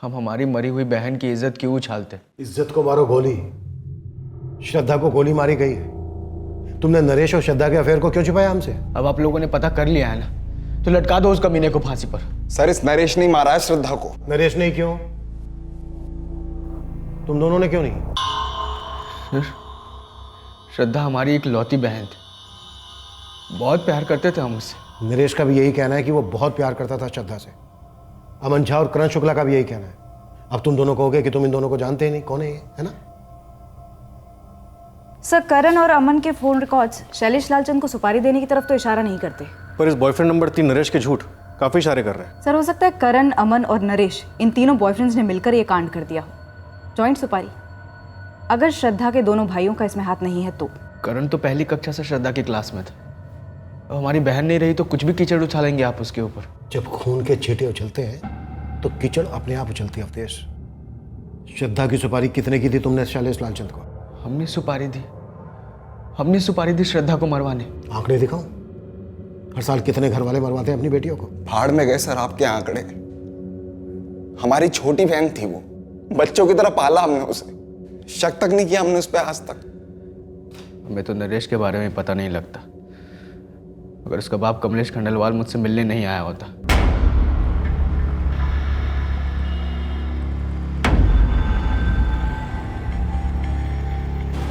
हम हमारी मरी हुई बहन की इज्जत क्यों उछालते? इज्जत को मारो गोली, श्रद्धा को गोली मारी गई है। तुमने नरेश और श्रद्धा के अफेयर को क्यों छुपाया हमसे? अब आप लोगों ने पता कर लिया है ना, तो लटका दो उस कमीने को फांसी पर। सर, इस नरेश ने मारा है श्रद्धा को। नरेश ने क्यों? तुम दोनों ने क्यों नहीं? श्रद्धा हमारी एक लौती बहन थी, बहुत प्यार करते थे हम उससे। नरेश का भी यही कहना है कि वो बहुत प्यार करता था श्रद्धा से। अमन झा और करण शुक्ला का भी यही कहना है। अब तुम दोनों कहोगे कि तुम इन दोनों को जानते ही नहीं, कौन है ये, है ना? सर, करण और अमन के फोन रिकॉर्ड्स शैलेश लालचंद को सुपारी देने की तरफ तो इशारा नहीं करते। पर इस बॉयफ्रेंड नंबर 3 नरेश के झूठ काफी इशारे कर रहे हैं। सर, हो सकता है करण, अमन और नरेश इन तीनों बॉयफ्रेंड्स ने मिलकर ये कांड कर दिया हो। जॉइंट सुपारी। अगर श्रद्धा के दोनों भाइयों का इसमें हाथ नहीं है तो? करण तो पहली कक्षा से श्रद्धा की क्लास में था। अब हमारी बहन नहीं रही तो कुछ भी कीचड़ उछालेंगे आप उसके ऊपर। जब खून के छींटे उछलते हैं तो कीचड़ अपने आप उछलती है अवधेश। श्रद्धा की सुपारी कितने की थी तुमने शैलेश लालचंद को? हमने सुपारी दी श्रद्धा को मरवाने। आंकड़े दिखाओ, हर साल कितने घर वाले मरवाते हैं अपनी बेटियों को। भाड़ में गए सर आपके आंकड़े। हमारी छोटी बहन थी वो, बच्चों की तरह पाला हमने उसे, शक तक नहीं किया हमने उस पर आज तक। हमें तो नरेश के बारे में पता नहीं लगता। अगर उसका बाप कमलेश खंडेलवाल मुझसे मिलने नहीं आया होता।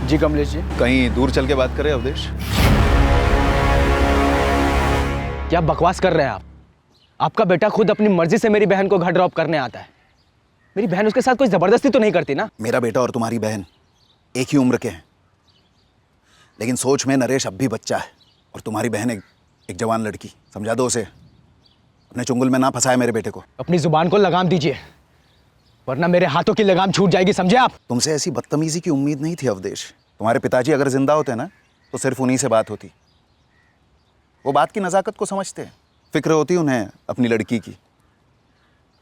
जी कमलेश जी। कहीं दूर चल के बात करें अवधेश। क्या बकवास कर रहे हैं आप? आपका बेटा खुद अपनी मर्जी से मेरी बहन को घर ड्रॉप करने आता है। मेरी बहन उसके साथ कोई जबरदस्ती तो नहीं करती ना? मेरा बेटा और तुम्हारी बहन एक ही उम्र के हैं, लेकिन सोच में नरेश अब भी बच्चा है और तुम्हारी बहन एक जवान लड़की। समझा दो उसे, अपने चुंगल में ना फंसाए मेरे बेटे को। अपनी जुबान को लगाम दीजिए, वरना मेरे हाथों की लगाम छूट जाएगी, समझे आप? तुमसे ऐसी बदतमीजी की उम्मीद नहीं थी अवधेश। तुम्हारे पिताजी अगर जिंदा होते ना तो सिर्फ उन्हीं से बात होती। वो बात की नज़ाकत को समझते हैं, फिक्र होती उन्हें अपनी लड़की की,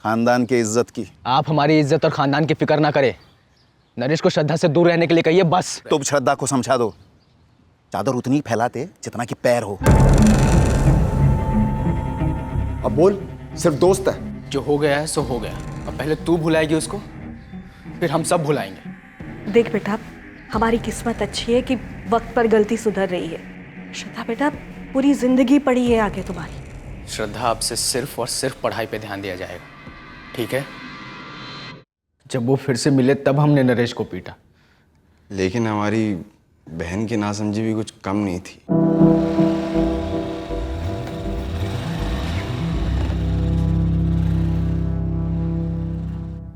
खानदान की इज्जत की। आप हमारी इज्जत और खानदान की फिक्र ना करें। नरेश को श्रद्धा से दूर रहने के लिए कहिए बस। तुम श्रद्धा को समझा दो, चादर उतनी फैलाते जितना कि पैर हो। अब बोल, सिर्फ दोस्त है। जो हो गया है सो हो गया। अब पहले तू भुलाएगी उसको, फिर हम सब भुलाएंगे। देख बेटा, हमारी किस्मत अच्छी है कि वक्त पर गलती सुधर रही है। श्रद्धा बेटा, पूरी जिंदगी पड़ी है आगे तुम्हारी। श्रद्धा, आपसे सिर्फ और सिर्फ पढ़ाई पे ध्यान दिया जाएगा, ठीक है? जब वो फिर से मिले तब हमने नरेश को पीटा। लेकिन हमारी बहन की नासमझी भी कुछ कम नहीं थी।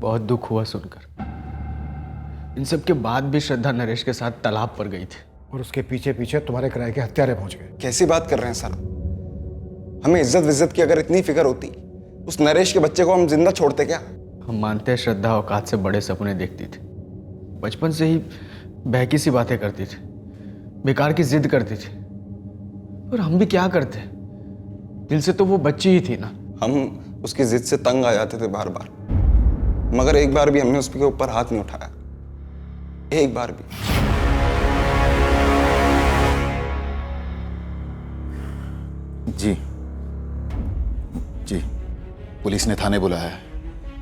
बहुत दुख हुआ सुनकर। इन सब के बाद भी श्रद्धा नरेश के साथ तालाब पर गई थी। और उसके पीछे पीछे तुम्हारे किराए के हत्यारे पहुंच गए। कैसी बात कर रहे हैं सर? हमें इज्जत की अगर इतनी फिक्र होती, उस नरेश के बच्चे को हम जिंदा छोड़ते क्या? हम मानते हैं श्रद्धा औकात से बड़े सपने देखती थी। बचपन से ही बहकी सी बातें करती थी, बेकार की जिद करती थी। और हम भी क्या करते? दिल से तो वो बच्ची ही थी ना। हम उसकी जिद से तंग आ जाते थे बार बार, मगर एक बार भी हमने उसके ऊपर हाथ नहीं उठाया, एक बार भी। जी, पुलिस ने थाने बुलाया है।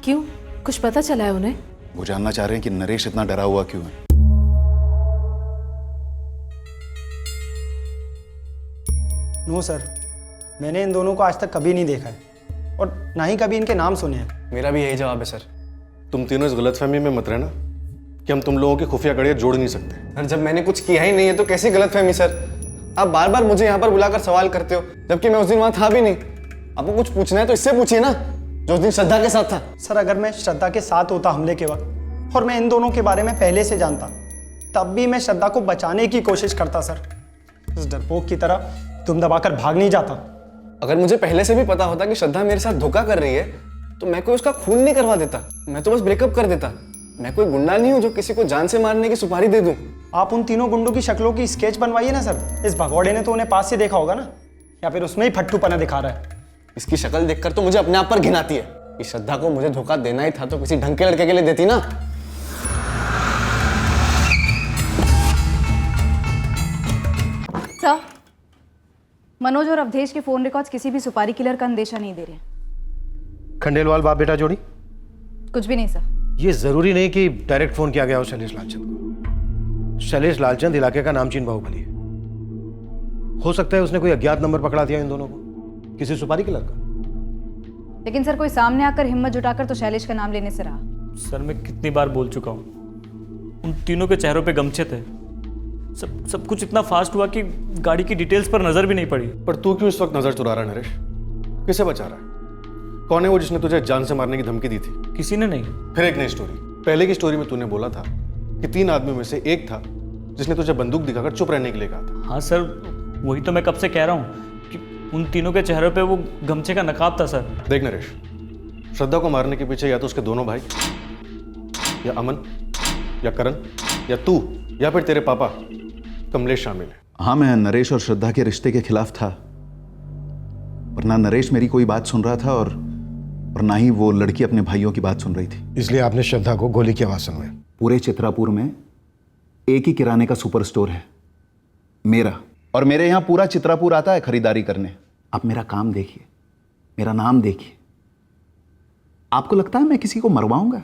क्यों? कुछ पता चला है उन्हें? वो जानना चाह रहे हैं कि नरेश इतना डरा हुआ क्यों है। नो सर, मैंने इन दोनों को आज तक कभी नहीं देखा है और ना ही कभी इनके नाम सुने हैं। मेरा भी यही जवाब है सर। तुम तीनों इस गलतफहमी में मत रहना कि हम तुम लोगों की खुफिया कड़ियाँ जोड़ नहीं सकते। सर, जब मैंने कुछ किया ही नहीं है तो कैसी गलतफहमी सर? आप बार बार मुझे यहाँ पर बुलाकर सवाल करते हो, जबकि मैं उस दिन वहाँ था भी नहीं। आपको कुछ पूछना है तो इससे पूछिए ना, जो उस दिन श्रद्धा के साथ था। सर, अगर मैं श्रद्धा के साथ होता हमले के वक्त और मैं इन दोनों के बारे में पहले से जानता, तब भी मैं श्रद्धा को बचाने की कोशिश करता सर। इस डरपोक की तरह तुम दबाकर भाग नहीं जाता। अगर मुझे पहले से भी पता होता कि श्रद्धा मेरे साथ धोखा कर रही है तो मैं कोई उसका खून नहीं करवा देता, मैं तो बस ब्रेकअप कर देता। मैं कोई गुंडा नहीं हूँ जो किसी को जान से मारने की सुपारी दे दूं। आप उन तीनों गुंडों की शक्लों की स्केच बनवाइए ना सर। इस भगौड़े ने तो उन्हें पास से देखा होगा ना, या फिर उसमें ही फट्टूपना दिखा रहा है। इसकी शक्ल देखकर तो मुझे अपने आप पर घिन आती है कि श्रद्धा को मुझे धोखा देना ही था तो किसी ढंग के लड़के के लिए देती ना। सर, मनोज और अवधेश के फोन रिकॉर्ड्स किसी भी सुपारी किलर का अंदेशा नहीं दे रहे हैं। खंडेलवाल बाप बेटा जोड़ी कुछ भी नहीं सर। ये जरूरी नहीं कि डायरेक्ट फोन किया गया हो शैलेश लालचंद को। शैलेश लालचंद इलाके का नामचीन बाहुबली है। हो सकता है उसने कोई अज्ञात नंबर पकड़ा दिया इन दोनों को, किसी सुपारी के लड़का। लेकिन सर कोई सामने आकर हिम्मत जुटाकर तो शैलेश का नाम लेने से रहा। सर मैं कितनी बार बोल चुका हूँ, उन तीनों के चेहरों पे गमछे थे। सब कुछ इतना फास्ट हुआ कि गाड़ी की डिटेल्स पर नजर भी नहीं पड़ी। पर तू क्यों इस वक्त नजर चुरा रहा है नरेश? किसे बचा रहा है? कौन है वो जिसने तुझे जान से मारने की धमकी दी थी? किसी ने नहीं। फिर एक नई स्टोरी। पहले की स्टोरी में तूने बोला था कि 3 आदमियों में से एक था जिसने तुझे बंदूक दिखाकर चुप रहने के लिए कहा था। हाँ सर, वही तो मैं कब से कह रहा हूँ कि उन तीनों के चेहरों पे वो गमछे का नकाब था सर। देख नरेश, श्रद्धा को मारने के पीछे या तो उसके दोनों भाई, या अमन, या करण, या तू, या फिर तेरे पापा कमलेश शामिल है। हाँ, मैं नरेश और श्रद्धा के रिश्ते के खिलाफ था, पर ना नरेश मेरी कोई बात सुन रहा था और ना ही वो लड़की अपने भाइयों की बात सुन रही थी। इसलिए आपने श्रद्धा को गोली की आवाज सुनवाई। पूरे चित्रापुर में एक ही किराने का सुपर स्टोर है, मेरा, और मेरे यहाँ पूरा चित्रापुर आता है खरीदारी करने। आप मेरा काम देखिए, मेरा नाम देखिए। आपको लगता है मैं किसी को मरवाऊंगा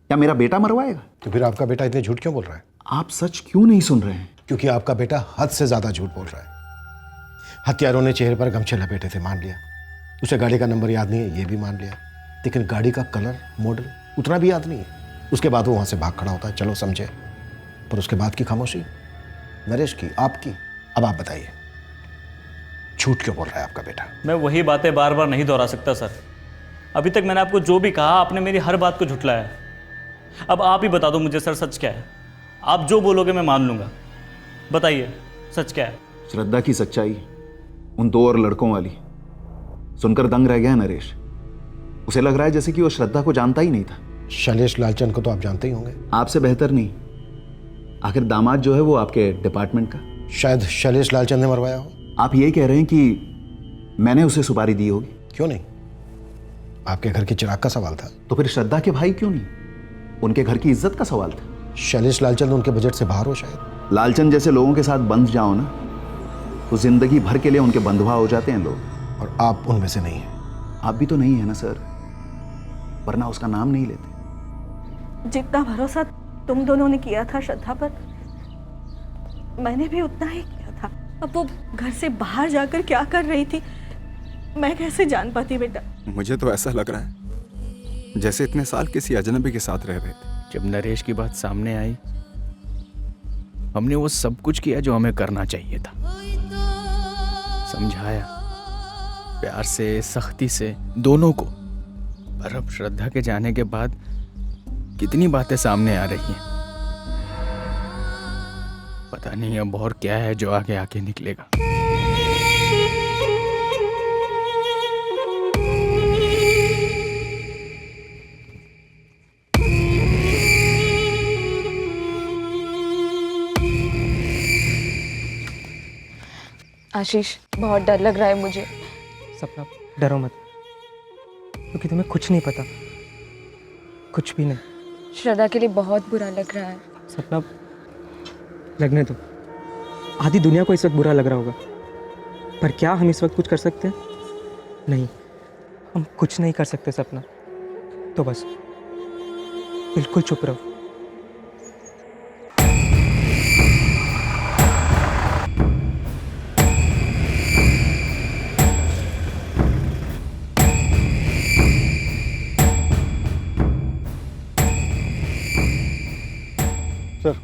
या मेरा बेटा मरवाएगा? तो फिर आपका बेटा इतने झूठ क्यों बोल रहा है? आप सच क्यों नहीं सुन रहे हैं? क्योंकि आपका बेटा हद से ज्यादा झूठ बोल रहा है। हत्यारों ने चेहरे पर गमछे लपेटे थे, मान लिया। उसे गाड़ी का नंबर याद नहीं है, ये भी मान लिया। लेकिन गाड़ी का कलर, मॉडल उतना भी याद नहीं है। उसके बाद वो वहां से भाग खड़ा होता है, चलो समझे। पर उसके बाद की खामोशी, नरेश की, आपकी। अब आप बताइए, झूठ क्यों बोल रहा है आपका बेटा? मैं वही बातें बार बार नहीं दोहरा सकता सर। अभी तक मैंने आपको जो भी कहा, आपने मेरी हर बात को झुठलाया। अब आप ही बता दो मुझे सर, सच क्या है? आप जो बोलोगे मैं मान लूंगा। बताइए सच क्या है? श्रद्धा की सच्चाई उन 2 और लड़कों वाली सुनकर दंग रह गया नरेश। उसे लग रहा है जैसे कि वो श्रद्धा को जानता ही नहीं था। शैलेश लालचंद को तो आप जानते ही होंगे। आपसे बेहतर नहीं। आखिर दामाद जो है वो आपके डिपार्टमेंट का। शायद शैलेश लालचंद ने मरवाया हो। आप ये कह रहे हैं कि मैंने उसे सुपारी दी होगी? क्यों नहीं, आपके घर के चिराग का सवाल था। तो फिर श्रद्धा के भाई क्यों नहीं? उनके घर की इज्जत का सवाल था। शैलेश लालचंद उनके बजट से बाहर हो शायद। लालचंद जैसे लोगों के साथ बंध जाओ ना, तो जिंदगी भर के लिए उनके बंधुआ हो जाते हैं लोग। और आप उनमें से नहीं हैं। आप भी तो नहीं है ना सर, वरना उसका नाम नहीं लेते। जितना भरोसा तुम दोनों ने किया था श्रद्धा पर, मैंने भी उतना ही किया था। अब वो घर से बाहर जाकर क्या कर रही थी, मैं कैसे जान पाती बेटा? मुझे तो ऐसा लग रहा है जैसे इतने साल किसी अजनबी के साथ रह रहे थे। जब नरेश की बात सामने आई, हमने वो सब कुछ किया जो हमें करना चाहिए था। समझाया प्यार से, सख्ती से, दोनों को। पर अब श्रद्धा के जाने के बाद कितनी बातें सामने आ रही हैं। पता नहीं अब और क्या है जो आगे आके निकलेगा। आशीष, बहुत डर लग रहा है मुझे। सपना, डरो मत, क्योंकि तुम्हें कुछ नहीं पता, कुछ भी नहीं। श्रद्धा के लिए बहुत बुरा लग रहा है। सपना, लगने दो। आधी दुनिया को इस वक्त बुरा लग रहा होगा, पर क्या हम इस वक्त कुछ कर सकते हैं? नहीं, हम कुछ नहीं कर सकते सपना। तो बस बिल्कुल चुप रहो। सर,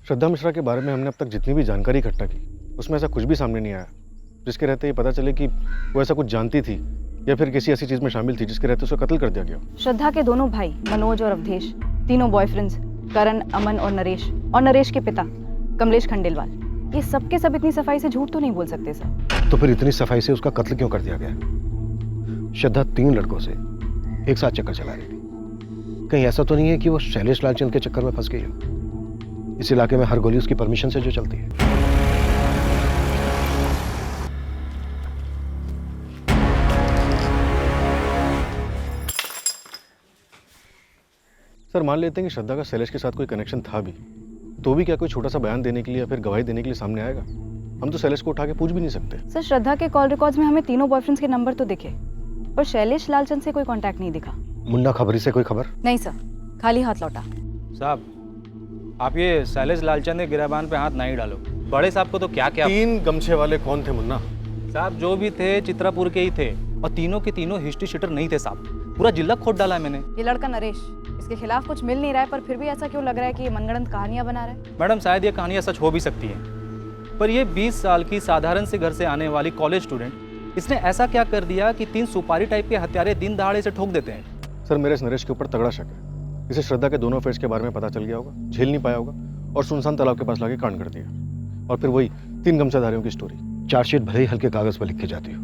श्रद्धा मिश्रा के बारे में हमने अब तक जितनी भी जानकारी इकट्ठा की, उसमें ऐसा कुछ भी सामने नहीं आया जिसके रहते ये पता चले कि वो ऐसा कुछ जानती थी या फिर किसी ऐसी चीज में शामिल थी जिसके रहते उसे कत्ल कर दिया गया। श्रद्धा के दोनों भाई मनोज और अवधेश, तीनों बॉयफ्रेंड्स, करण, अमन और नरेश के पिता कमलेश खंडेलवाल, ये सब के सब इतनी सफाई से झूठ तो नहीं बोल सकते सर। तो फिर इतनी सफाई से उसका कत्ल क्यों कर दिया गया? श्रद्धा 3 लड़कों से एक साथ चक्कर चला रही थी। कहीं ऐसा तो नहीं है कि वो शैलेश लालचंद के चक्कर में फंस गई हो? इस इलाके में हर गोली उसकी परमिशन से जो चलती है। सर, मान लेते हैं कि श्रद्धा का शैलेश के साथ कोई कनेक्शन था भी, तो भी क्या कोई छोटा सा बयान देने के लिए या फिर गवाही देने के लिए सामने आएगा? हम तो शैलेश को उठा के पूछ भी नहीं सकते। सर, श्रद्धा के कॉल रिकॉर्ड्स में हमें तीनों बॉयफ्रेंड्स के नंबर तो दिखे, पर शैलेश लालचंद से कोई कांटेक्ट नहीं दिखा। मुन्ना खबरी से कोई खबर? नहीं सर, खाली हाथ लौटा। साहब आप ये शैलेश लालचंद के गिरबान पे हाथ नहीं डालो। बड़े साहब को तो क्या क्या। 3 गमछे वाले कौन थे मुन्ना? साहब जो भी थे चित्रापुर के ही थे और तीनों के तीनों हिस्ट्री शीटर नहीं थे साहब। पूरा जिला खोद डाला है मैंने। ये लड़का नरेश, इसके खिलाफ कुछ मिल नहीं रहा है, पर फिर भी ऐसा क्यों लग रहा है कि ये मनगढ़ंत कहानियां बना रहा है? मैडम शायद ये कहानियाँ सच हो भी सकती हैं, पर ये 20 साल की साधारण से घर से आने वाली कॉलेज स्टूडेंट, इसने ऐसा क्या कर दिया कि 3 सुपारी टाइप के हत्यारे दिन दहाड़े से ठोक देते हैं? सर मेरे इस नरेश के ऊपर तगड़ा शक है। इसे श्रद्धा के दोनों अफेयर्स के बारे में पता चल गया होगा, झेल नहीं पाया होगा और सुनसान तालाब के पास लाके कांड कर दिया। और फिर वही 3 गमछाधारियों की स्टोरी। चार्जशीट भले ही हल्के कागज पर लिखी जाती हो,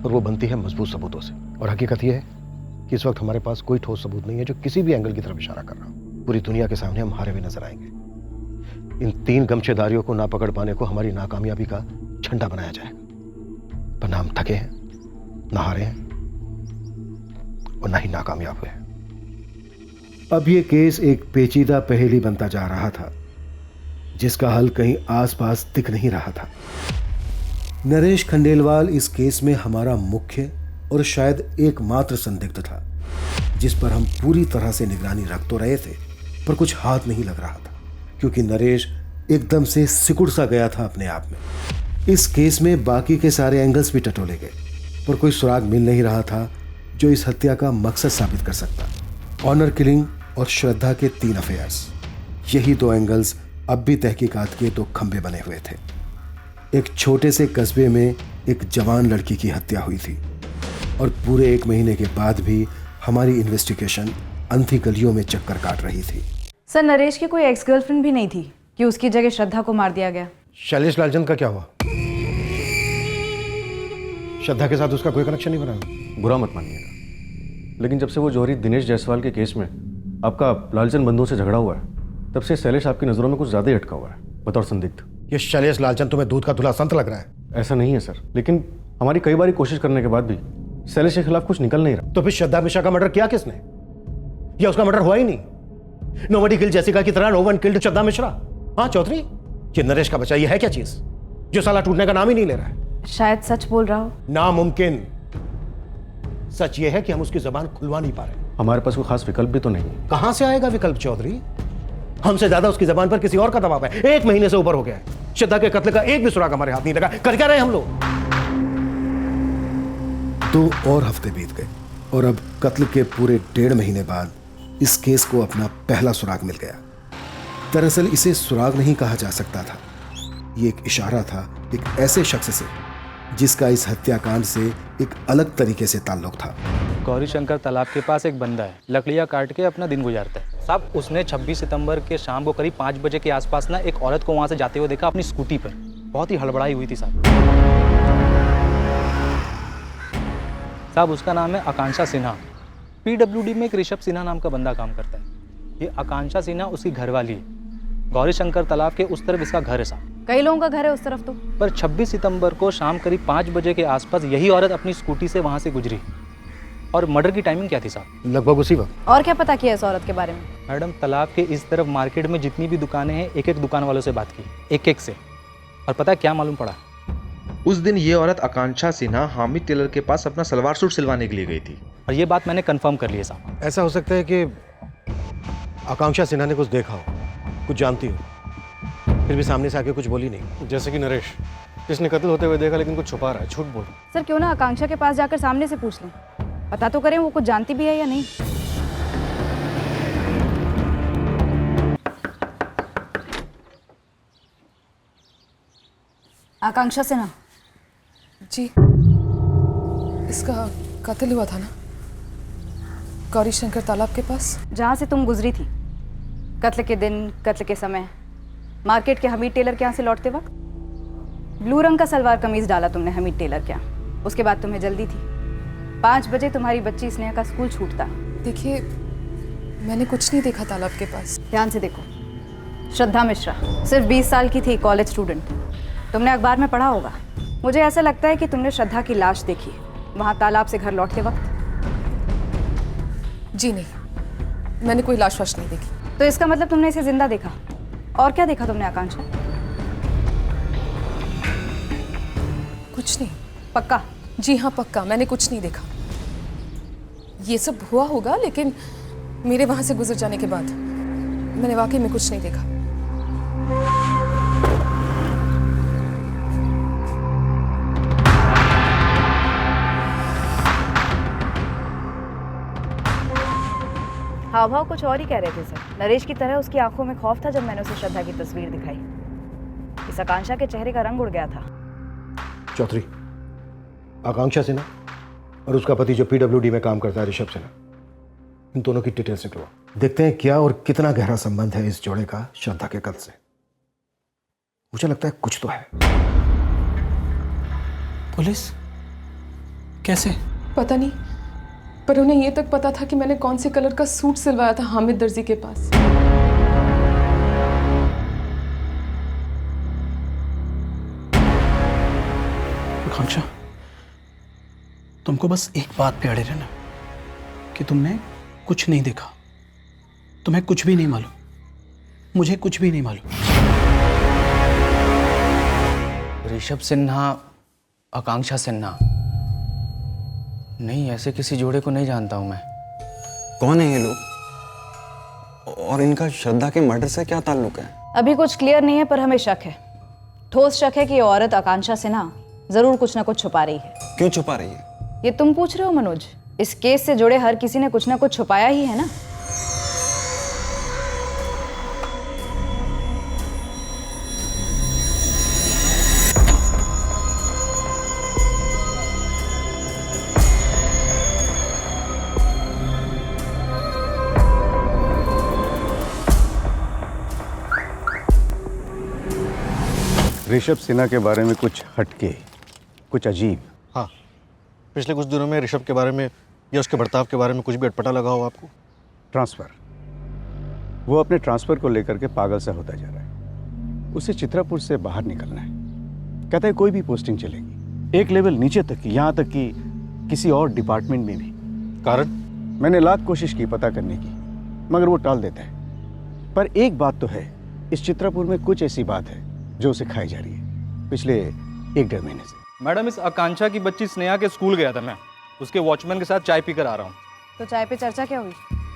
और वो बनती है मजबूत सबूतों से। और हकीकत यह है कि इस वक्त हमारे पास कोई ठोस सबूत नहीं है जो किसी भी एंगल की तरफ इशारा कर रहा हो। पूरी दुनिया के सामने हम हारे हुए नजर आएंगे। इन 3 गमछेदारियों को ना पकड़ पाने को हमारी नाकामयाबी का झंडा बनाया जाएगा। पर ना हम थके हैं, ना हारे हैं और ना ही नाकामयाब हुए हैं। अब ये केस एक पेचीदा पहेली बनता जा रहा था जिसका हल कहीं आसपास दिख नहीं रहा था। नरेश खंडेलवाल इस केस में हमारा मुख्य और शायद एकमात्र संदिग्ध था, जिस पर हम पूरी तरह से निगरानी रख तो रहे थे, पर कुछ हाथ नहीं लग रहा था, क्योंकि नरेश एकदम से सिकुड़ सा गया था अपने आप में। इस केस में बाकी के सारे एंगल्स भी टटोले गए, पर कोई सुराग मिल नहीं रहा था जो इस हत्या का मकसद साबित कर सकता। ऑनर किलिंग और श्रद्धा के 3 अफेयर्स, यही 2 एंगल्स अब भी तहकीकात के 2 खंभे बने हुए थे। एक छोटे से कस्बे में एक जवान लड़की की हत्या हुई थी, और पूरे 1 महीने के बाद भी हमारी इन्वेस्टिगेशन अंधी गलियों में चक्कर काट रही थी। सर नरेश की कोई एक्स गर्लफ्रेंड भी नहीं थी कि उसकी जगह श्रद्धा को मार दिया गया? शैलेश लालचंद का क्या हुआ? श्रद्धा के साथ उसका कोई कनेक्शन नहीं बना? बुरा मत मानिएगा, लेकिन जब से वो जौहरी दिनेश जायसवाल के केस में आपका लालचंद बंधुओं से झगड़ा हुआ है, तब से शैलेश आपकी नज़रों में कुछ ज़्यादा ही अटका हुआ है बतौर संदिग्ध। ये शैलेश लालचंद तुम्हें दूध का धुला संत लग रहा है? ऐसा नहीं है सर, लेकिन हमारी कई बार कोशिश करने के बाद भी शैलेश के खिलाफ कुछ निकल नहीं रहा। तो फिर श्रद्धा मिश्रा का मर्डर किया किसने? या उसका मर्डर हुआ ही नहीं? नोबडी किल्ड जेसिका की तरह नो वन किल्ड श्रद्धा मिश्रा। हाँ चौधरी, ये नरेश का बच्चा ये है क्या चीज जो साला टूटने का नाम ही नहीं ले रहा है? शायद सच बोल रहा हो। नामुमकिन। सच ये है कि हम उसकी जबान खुलवा नहीं पा रहे। हमारे पास कोई खास विकल्प भी तो नहीं है। कहां से आएगा विकल्प चौधरी? हमसे ज्यादा उसकी जबान पर किसी और का दबाव है। 1 महीने से ऊपर हो गया है, श्रद्धा के कत्ल का एक भी सुराग हमारे हाथ नहीं लगा। कर क्या रहे हम लोग? 2 और हफ्ते बीत गए, और अब कत्ल के पूरे 1.5 महीने बाद इस केस को अपना पहला सुराग मिल गया। दरअसल इसे सुराग नहीं कहा जा सकता था, ये एक इशारा था एक ऐसे शख्स से जिसका इस हत्याकांड से एक अलग तरीके से ताल्लुक था। गौरी शंकर तालाब के पास एक बंदा है, लकड़ियाँ काट के अपना दिन गुजारता है साहब। उसने 26 सितंबर के शाम को करीब 5 बजे के आसपास ना एक औरत को वहाँ से जाते हुए देखा अपनी स्कूटी पर। बहुत ही हड़बड़ाई हुई थी साहब। साहब उसका नाम है आकांक्षा सिन्हा। PWD में एक ऋषभ सिन्हा नाम का बंदा काम करता है। ये आकांक्षा सिन्हा उसकी घरवाली है। गौरी शंकर तालाब के उस तरफ इसका घर है साहब। कई लोगों का घर है उस तरफ तो। पर 26 सितंबर को शाम करीब 5 बजे के आसपास यही औरत अपनी स्कूटी से वहाँ से गुजरी। और मर्डर की टाइमिंग क्या थी साहब? लगभग उसी वक्त। और क्या पता किया इस औरत के बारे में? मैडम तालाब के इस तरफ मार्केट में जितनी भी दुकानें हैं, एक दुकान वालों से बात की, एक से। और पता है क्या मालूम पड़ा? उस दिन ये औरत आकांक्षा सिन्हा हामिद टेलर के पास अपना सलवार सूट सिलवाने के लिए गई थी। और ये बात मैंने कंफर्म कर ली है साहब। ऐसा हो सकता है कि आकांक्षा सिन्हा ने कुछ देखा हो, कुछ जानती हो, फिर भी सामने से आके कुछ बोली नहीं। जैसे कि नरेश, जिसने कत्ल होते हुए देखा लेकिन कुछ छुपा रहा है, झूठ बोल रहा है। सर क्यों ना आकांक्षा के पास जाकर सामने से पूछ लें, पता तो करें वो कुछ जानती भी है या नहीं। आकांक्षा सिन्हा जी, इसका कत्ल हुआ था ना गौरी शंकर तालाब के पास, जहाँ से तुम गुजरी थी कत्ल के दिन, कत्ल के समय, मार्केट के हमीद टेलर के यहाँ से लौटते वक्त। ब्लू रंग का सलवार कमीज डाला तुमने हमीद टेलर के यहाँ। उसके बाद तुम्हें जल्दी थी। 5 बजे तुम्हारी बच्ची स्नेहा का स्कूल छूटता। देखिए मैंने कुछ नहीं देखा तालाब के पास। ध्यान से देखो, श्रद्धा मिश्रा सिर्फ 20 साल की थी, कॉलेज स्टूडेंट। तुमने अखबार में पढ़ा होगा। मुझे ऐसा लगता है कि तुमने श्रद्धा की लाश देखी वहाँ तालाब से घर लौटते वक्त। जी नहीं, मैंने कोई लाश वाश नहीं देखी। तो इसका मतलब तुमने इसे जिंदा देखा। और क्या देखा तुमने आकांक्षा? कुछ नहीं। पक्का? जी हाँ पक्का, मैंने कुछ नहीं देखा। ये सब हुआ होगा, लेकिन मेरे वहाँ से गुजर जाने के बाद मैंने वाकई में कुछ नहीं देखा। हाव भाव कुछ और ही कह रहे थे सर। नरेश की तरह उसकी आंखों में खौफ था जब मैंने उसे श्रद्धा की तस्वीर दिखाई। इस आकांक्षा के चेहरे का रंग उड़ गया था। चौधरी, आकांक्षा सिन्हा और उसका पति जो पीडब्ल्यूडी में काम करता है ऋषभ सिन्हा, इन दोनों की डिटेल्स निकलवा। देखते हैं क्या और कितना गहरा संबंध है इस जोड़े का श्रद्धा के कत्ल से। मुझे लगता है कुछ तो है। पुलिस कैसे? पता नहीं, पर उन्हें ये तक पता था कि मैंने कौन से कलर का सूट सिलवाया था हामिद दर्जी के पास। आकांक्षा, तुमको बस एक बात पे अड़े रहना कि तुमने कुछ नहीं देखा, तुम्हें कुछ भी नहीं मालूम, मुझे कुछ भी नहीं मालूम। ऋषभ सिन्हा, आकांक्षा सिन्हा? नहीं, ऐसे किसी जोड़े को नहीं जानता हूं मैं। कौन है ये लोग और इनका श्रद्धा के मर्डर से क्या ताल्लुक है? अभी कुछ क्लियर नहीं है, पर हमें शक है, ठोस शक है कि ये औरत आकांक्षा सिन्हा जरूर कुछ ना कुछ छुपा रही है। क्यों छुपा रही है? ये तुम पूछ रहे हो मनोज? इस केस से जुड़े हर किसी ने कुछ ना कुछ छुपाया ही है ना। ऋषभ सिन्हा के बारे में कुछ हटके, कुछ अजीब। हाँ, पिछले कुछ दिनों में ऋषभ के बारे में या उसके बर्ताव के बारे में कुछ भी अटपटा लगा हो आपको? ट्रांसफ़र, वो अपने ट्रांसफ़र को लेकर के पागल सा होता जा रहा है। उसे चित्रापुर से बाहर निकलना है। कहता है कोई भी पोस्टिंग चलेगी, एक लेवल नीचे तक की, यहाँ तक कि किसी और डिपार्टमेंट में भी। कारण? मैंने लाख कोशिश की पता करने की, मगर वो टाल देता है। पर एक बात तो है, इस चित्रापुर में कुछ ऐसी बात है जो उसे खाई जा रही है पिछले 1-1.5 महीने से। मैडम, इस आकांक्षा की बच्ची स्नेहा के स्कूल गया था मैं, उसके वॉचमैन के साथ चाय पीकर आ रहा हूँ। तो चाय पे चर्चा क्या हुई?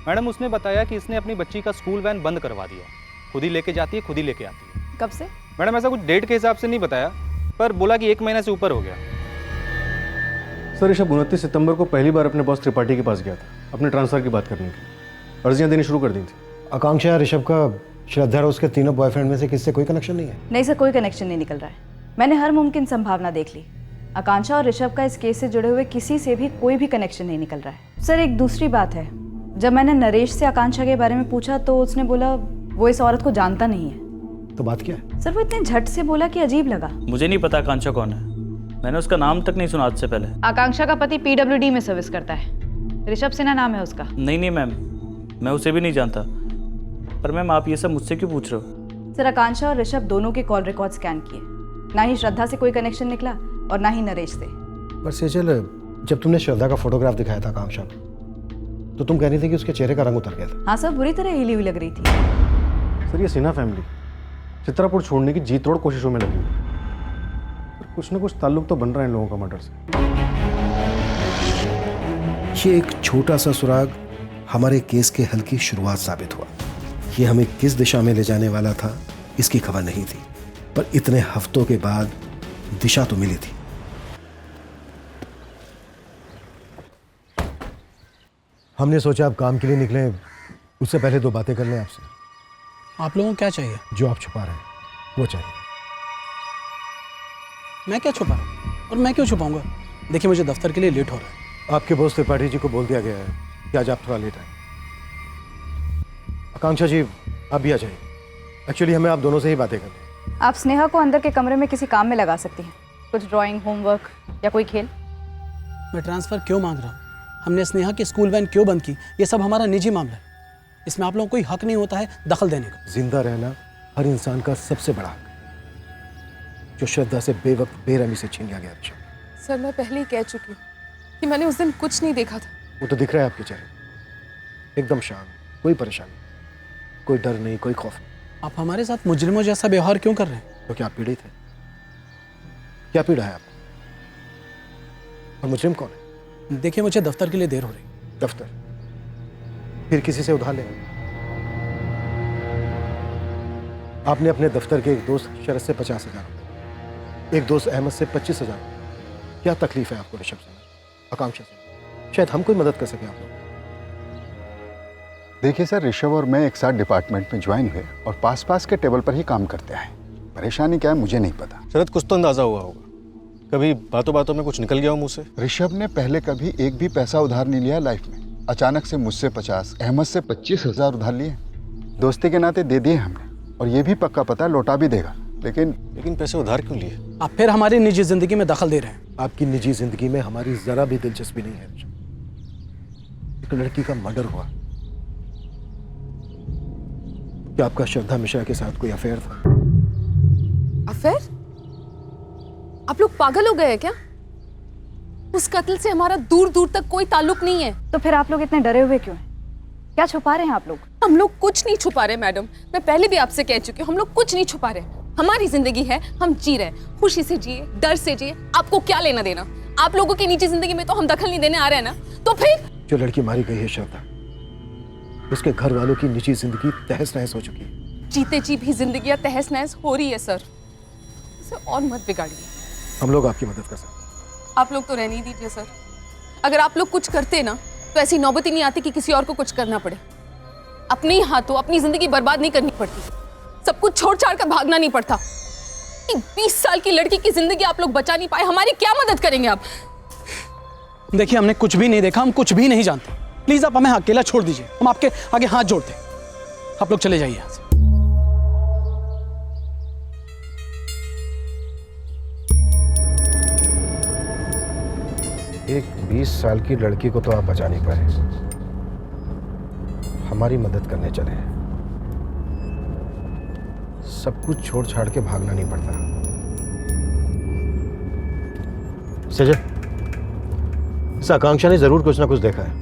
मैडम, उसने बताया कि इसने अपनी बच्ची का स्कूल वैन बंद करवा दिया, खुद ही लेके जाती है, खुद ही लेके आती है। कब से? मैडम, ऐसा कुछ डेट के हिसाब से नहीं बताया, पर बोला कि 1 महीना से ऊपर हो गया। सर, ऋषभ 29 सितंबर को पहली बार अपने बॉस त्रिपाठी के पास गया था अपने ट्रांसफर की बात करने की। अर्जियां देनी शुरू कर दी थी। आकांक्षा, ऋषभ का श्रद्धा और उसके तीनों बॉयफ्रेंड में से किससे कोई कनेक्शन नहीं है? नहीं सर, कोई कनेक्शन नहीं निकल रहा है। मैंने हर मुमकिन संभावना देख ली। आकांक्षा और ऋषभ का इस केस से जुड़े हुए किसी से भी कोई भी कनेक्शन नहीं निकल रहा है। सर, एक दूसरी बात है, जब मैंने नरेश से आकांक्षा के बारे में पूछा तो उसने बोला वो इस औरत को जानता नहीं है। तो बात क्या है? सर, वो इतने झट से बोला कि अजीब लगा। मुझे नहीं पता आकांक्षा कौन है, मैंने उसका नाम तक नहीं सुना आज से पहले। आकांक्षा का पति पीडब्ल्यूडी में सर्विस करता है, ऋषभ सिन्हा नाम है उसका। नहीं मैम, मैं उसे भी नहीं जानता। पर मैम, आप ये सब मुझसे क्यों पूछ रहे हो? सर, आकांक्षा और ऋषभ दोनों के कॉल रिकॉर्ड स्कैन किए, ना ही श्रद्धा से कोई कनेक्शन निकला और ना ही नरेश से। पर सेजल, जब तुमने श्रद्धा का फोटोग्राफ दिखाया था आकांक्षा को, तो तुम कह रही थी कि उसके चेहरे का रंग उतर गया था। हाँ सर, बुरी तरह हिली हुई लग रही थी। सर, ये सिन्हा फैमिली चित्रापुर छोड़ने की जी तोड़ कोशिशों में लगी हुई है। कुछ ना कुछ ताल्लुक तो बन रहा है इन लोगों का मर्डर से। ये एक छोटा सा सुराग हमारे केस के हल की शुरुआत साबित हुआ। ये हमें किस दिशा में ले जाने वाला था इसकी खबर नहीं थी, पर इतने हफ्तों के बाद दिशा तो मिली थी। हमने सोचा आप काम के लिए निकले, उससे पहले 2 बातें कर लें आपसे। आप लोगों को क्या चाहिए? जो आप छुपा रहे हैं वो चाहिए। मैं क्या छुपा रहा हूँ और मैं क्यों छुपाऊंगा? देखिए, मुझे दफ्तर के लिए लेट हो रहा है। आपके बॉस त्रिपाठी जी को बोल दिया गया है कि आज आप थोड़ा लेट आए। आकांक्षा जी, आप भी आ जाइए। एक्चुअली हमें आप दोनों से ही बातें करनी है। आप स्नेहा को अंदर के कमरे में किसी काम में लगा सकती हैं, कुछ ड्राइंग, होमवर्क या कोई खेल। मैं ट्रांसफ़र क्यों मांग रहा हूँ? हमने स्नेहा की स्कूल वैन क्यों बंद की? ये सब हमारा निजी मामला है, इसमें आप लोगों को कोई हक नहीं होता है दखल देने का। जिंदा रहना हर इंसान का सबसे बड़ा हक, जो श्रद्धा से बेवक्त बेरहमी से छीन लिया गया। सर, मैं पहले ही कह चुकी हूँ कि मैंने उस दिन कुछ नहीं देखा था। वो तो दिख रहा है आपके चेहरे, एकदम शांत, कोई परेशानी, कोई डर नहीं, कोई खौफ नहीं। आप हमारे साथ मुजरिमों जैसा व्यवहार क्यों कर रहे हैं? तो क्या आप पीड़ित हैं? क्या पीड़ा है आपको? और मुजरिम कौन है? देखिए, मुझे दफ्तर के लिए देर हो रही, दफ्तर, फिर किसी से उधार ले। आपने अपने दफ्तर के एक दोस्त शरद से 50,000 रुपये, एक दोस्त अहमद से 25,000 रुपये। क्या तकलीफ है आपको ऋषभ से, आकांक्षा से? शायद हम कोई मदद कर सके आप लोग। देखिए सर, ऋषभ और मैं एक साथ डिपार्टमेंट में ज्वाइन हुए और पास पास के टेबल पर ही काम करते हैं। परेशानी क्या है मुझे नहीं पता। शरद, कुछ तो अंदाजा हुआ होगा, कभी बातों बातों में कुछ निकल गया हो मुंह से? ऋषभ ने पहले कभी एक भी पैसा उधार नहीं लिया लाइफ में। अचानक से मुझसे 50, अहमद से 25,000 उधार लिए। दोस्ती के नाते दे दिए हमने, और ये भी पक्का पता लौटा भी देगा। लेकिन पैसे उधार क्यों लिए? आप फिर हमारी निजी जिंदगी में दखल दे रहे हैं। आपकी निजी जिंदगी में हमारी जरा भी दिलचस्पी नहीं है। एक लड़की का मर्डर हुआ। क्या आपका श्रद्धा मिश्रा के साथ कोई अफेयर था? अफेयर? आप लोग पागल हो गए हैं क्या? उस कत्ल से हमारा दूर दूर तक कोई ताल्लुक नहीं है। तो फिर आप लोग इतने डरे हुए क्यों हैं? क्या छुपा रहे हैं आप लोग? हम लोग कुछ नहीं छुपा रहे मैडम, मैं पहले भी आपसे कह चुकी हूँ, हम लोग कुछ नहीं छुपा रहे। हमारी जिंदगी है, हम जी रहे हैं, खुशी से जिए, डर से जिए। आपको क्या लेना देना? आप लोगों की निजी जिंदगी में तो हम दखल नहीं देने आ रहे हैं ना, तो फिर? जो लड़की मारी गई है श्रद्धा, उसके घर वालों की निजी जिंदगी तहस नहस हो चुकी है। जीते जी भी जिंदगियां तहस नहस हो रही है सर, इसे और मत बिगाड़िए। हम लोग आपकी मदद कर सकते हैं। आप लोग तो रहने ही दीजिए सर। अगर आप लोग कुछ करते ना तो ऐसी नौबत ही नहीं आती कि किसी और को कुछ करना पड़े। अपने ही हाथों अपनी जिंदगी बर्बाद नहीं करनी पड़ती, सब कुछ छोड़ छाड़ कर भागना नहीं पड़ता। 20 साल की लड़की की जिंदगी आप लोग बचा नहीं पाए, हमारी क्या मदद करेंगे आप? देखिए, हमने कुछ भी नहीं देखा, हम कुछ भी नहीं जानते। प्लीज आप हमें अकेला छोड़ दीजिए, हम आपके आगे हाथ जोड़ते हैं। आप लोग चले जाइए यहाँ से। एक 20 साल की लड़की को तो आप बचा नहीं पाए, हमारी मदद करने चले हैं। सब कुछ छोड़ छाड़ के भागना नहीं पड़ता। सजय, इस आकांक्षा ने जरूर कुछ ना कुछ देखा है,